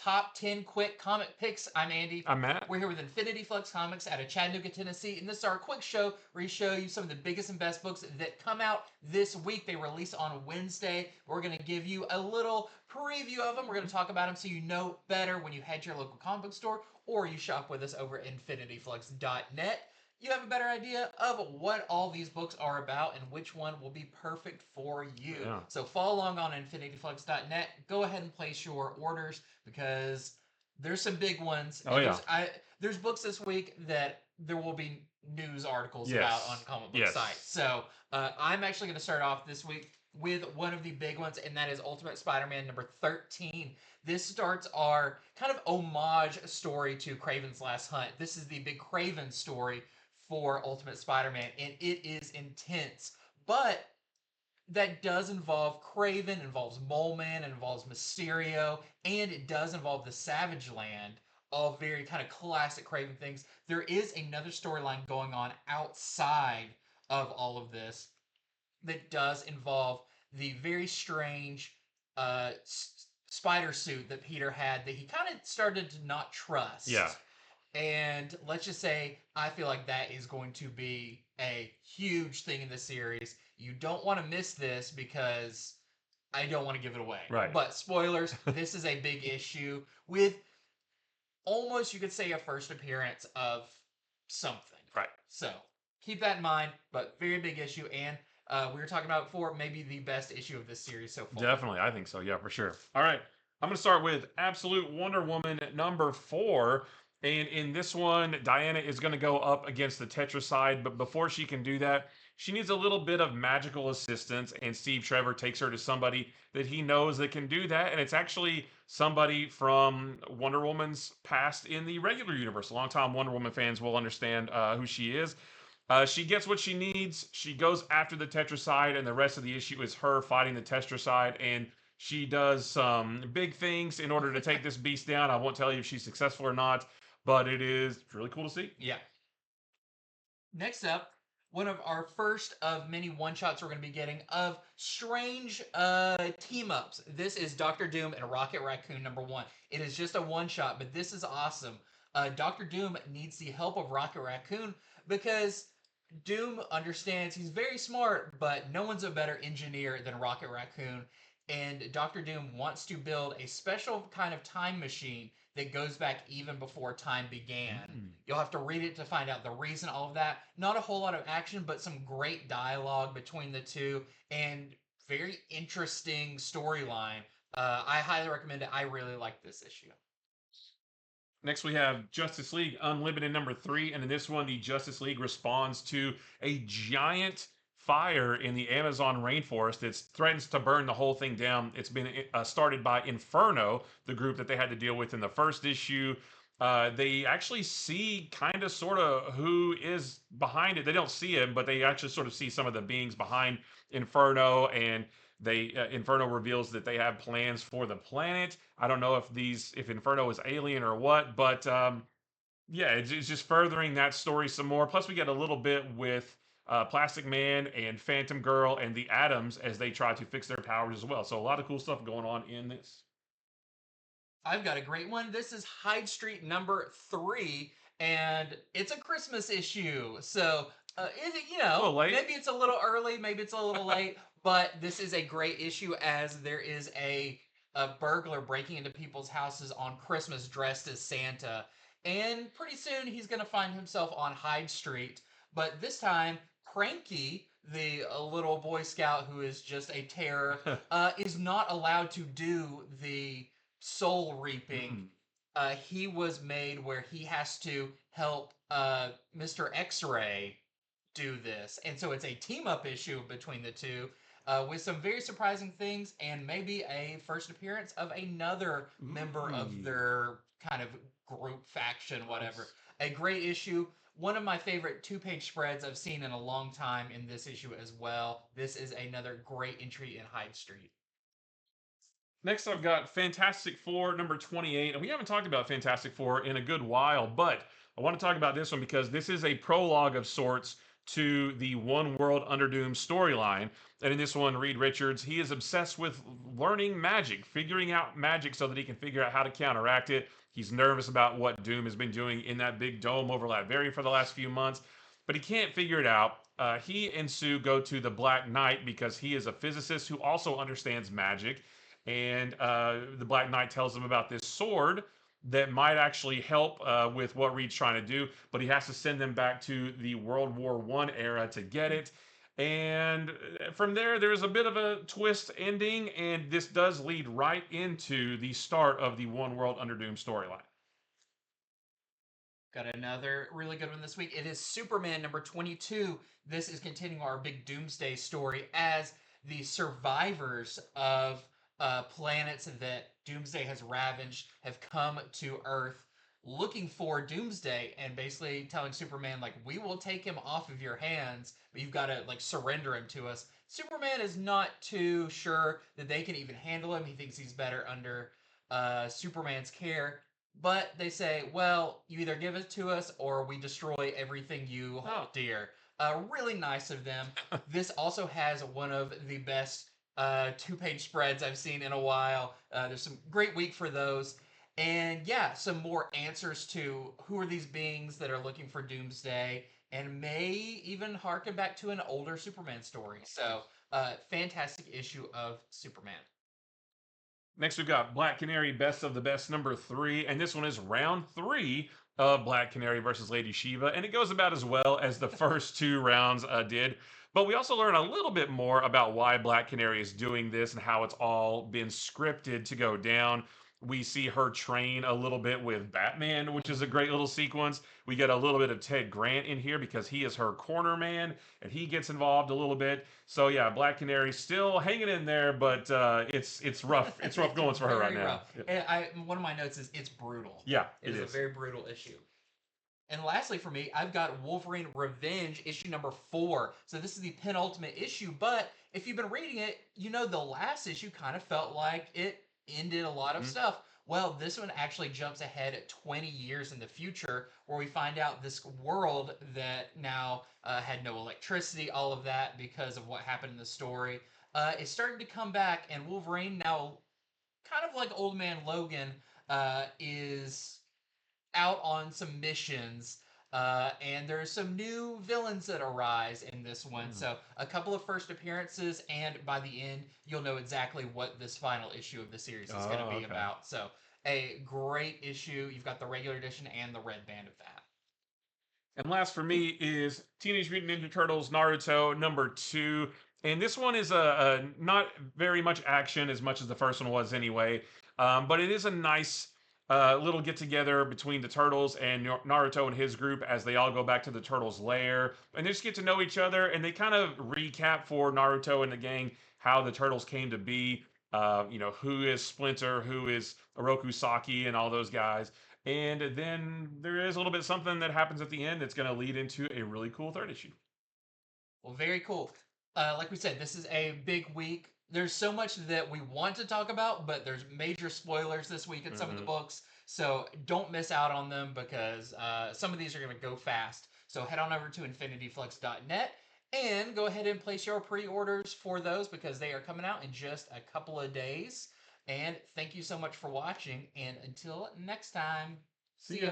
Top 10 Quick Comic Picks. I'm Andy. I'm Matt. We're here with Infinity Flux Comics out of Chattanooga, Tennessee, and this is our quick show where we show you some of the biggest and best books that come out this week. They release on Wednesday. We're going to give you a little preview of them. We're going to talk about them so you know better when you head to your local comic book store or you shop with us over at infinityflux.net. You have a better idea of what all these books are about and which one will be perfect for you. Yeah. So follow along on infinityflux.net. Go ahead and place your orders because there's some big ones. Oh, yeah. There's books this week that there will be news articles Yes. about on comic book Yes. sites. So I'm actually going to start off this week with one of the big ones, and that is Ultimate Spider-Man number 13. This starts our kind of homage story to Kraven's Last Hunt. This is the big Kraven story for Ultimate Spider-Man, and it is intense. But that does involve Kraven, involves Mole Man, it involves Mysterio, and it does involve the Savage Land. All very kind of classic Kraven things. There is another storyline going on outside of all of this that does involve the very strange spider suit that Peter had that he kind of started to not trust. Yeah. And let's just say, I feel like that is going to be a huge thing in the series. You don't want to miss this because I don't want to give it away. Right. But spoilers, this is a big issue with almost, you could say, a first appearance of something. Right. So keep that in mind, but very big issue. And we were talking about before, maybe the best issue of this series so far. Definitely. I think so. Yeah, for sure. All right. I'm going to start with Absolute Wonder Woman number 4. And in this one, Diana is going to go up against the Tetracide. But before she can do that, she needs a little bit of magical assistance. And Steve Trevor takes her to somebody that he knows that can do that. And it's actually somebody from Wonder Woman's past in the regular universe. Longtime Wonder Woman fans will understand who she is. She gets what she needs. She goes after the Tetracide, and the rest of the issue is her fighting the Tetracide. And she does some big things in order to take this beast down. I won't tell you if she's successful or not, but it's really cool to see. Yeah. Next up, one of our first of many one-shots we're going to be getting of strange team-ups. This is Doctor Doom and Rocket Raccoon number 1. It is just a one-shot, but this is awesome. Doctor Doom needs the help of Rocket Raccoon because Doom understands he's very smart, but no one's a better engineer than Rocket Raccoon. And Doctor Doom wants to build a special kind of time machine that goes back even before time began. You'll have to read it to find out the reason, all of that. Not a whole lot of action, but some great dialogue between the two and very interesting storyline. I highly recommend it. I really like this issue. Next, we have Justice League Unlimited number 3. And in this one, the Justice League responds to a giant fire in the Amazon rainforest that threatens to burn the whole thing down. It's been started by Inferno, the group that they had to deal with in the first issue. They actually see kind of sort of who is behind it. They don't see him, but they actually sort of see some of the beings behind Inferno, and Inferno reveals that they have plans for the planet. I don't know if Inferno is alien or what, but yeah, it's just furthering that story some more. Plus, we get a little bit with Plastic Man and Phantom Girl and the Atoms as they try to fix their powers as well. So a lot of cool stuff going on in this. I've got a great one. This is Hyde Street number 3, and it's a Christmas issue. So, maybe it's a little early, maybe it's a little late, but this is a great issue as there is a burglar breaking into people's houses on Christmas dressed as Santa. And pretty soon he's going to find himself on Hyde Street. But this time, Cranky, the little Boy Scout who is just a terror, is not allowed to do the soul reaping. He was made where he has to help Mr. X-Ray do this. And so it's a team-up issue between the two with some very surprising things and maybe a first appearance of another member of their kind of group, faction, whatever. A great issue. One of my favorite 2-page spreads I've seen in a long time in this issue as well. This is another great entry in Hyde Street. Next, I've got Fantastic Four number 28. And we haven't talked about Fantastic Four in a good while, but I want to talk about this one because this is a prologue of sorts to the One World Under Doom storyline. And in this one, Reed Richards, he is obsessed with learning magic, figuring out magic so that he can figure out how to counteract it. He's nervous about what Doom has been doing in that big dome over Latveria for the last few months, but he can't figure it out. He and Sue go to the Black Knight because he is a physicist who also understands magic. And the Black Knight tells him about this sword that might actually help with what Reed's trying to do, but he has to send them back to the World War I era to get it. And from there, there's a bit of a twist ending, and this does lead right into the start of the One World Under Doom storyline. Got another really good one this week. It is Superman number 22. This is continuing our big doomsday story as the survivors of planets that doomsday has ravaged have come to Earth looking for doomsday and basically telling Superman, like, we will take him off of your hands, but you've got to, like, surrender him to us. Superman is not too sure that they can even handle him. He thinks he's better under Superman's care. But they say, well, you either give it to us or we destroy everything you hold dear. Really nice of them. This also has one of the best two-page spreads I've seen in a while. There's some great week for those. And yeah, some more answers to who are these beings that are looking for Doomsday and may even harken back to an older Superman story. So, fantastic issue of Superman. Next, we've got Black Canary Best of the Best number 3, and this one is round 3 of Black Canary versus Lady Shiva, and it goes about as well as the first 2 rounds did. But we also learn a little bit more about why Black Canary is doing this and how it's all been scripted to go down. We see her train a little bit with Batman, which is a great little sequence. We get a little bit of Ted Grant in here because he is her corner man and he gets involved a little bit. So yeah, Black Canary still hanging in there, but it's rough. It's rough going for her right now. And one of my notes is it's brutal. Yeah, it is a very brutal issue. And lastly for me, I've got Wolverine Revenge, issue number 4. So this is the penultimate issue, but if you've been reading it, you know the last issue kind of felt like it ended a lot of stuff. Well, this one actually jumps ahead at 20 years in the future, where we find out this world that now had no electricity, all of that because of what happened in the story, is starting to come back, and Wolverine, now kind of like Old Man Logan, is out on some missions. And there's some new villains that arise in this one. So a couple of first appearances, and by the end, you'll know exactly what this final issue of the series is going to be about. So a great issue. You've got the regular edition and the red band of that. And last for me is Teenage Mutant Ninja Turtles Naruto number 2. And this one is a not very much action as much as the first one was anyway. But it is a nice little get together between the Turtles and Naruto and his group as they all go back to the Turtles' lair. And they just get to know each other, and they kind of recap for Naruto and the gang how the Turtles came to be. Who is Splinter, who is Oroku Saki, and all those guys. And then there is a little bit something that happens at the end that's going to lead into a really cool third issue. Well, very cool. Like we said, this is a big week. There's so much that we want to talk about, but there's major spoilers this week in some of the books. So don't miss out on them because some of these are going to go fast. So head on over to infinityflux.net and go ahead and place your pre-orders for those because they are coming out in just a couple of days. And thank you so much for watching. And until next time, see ya.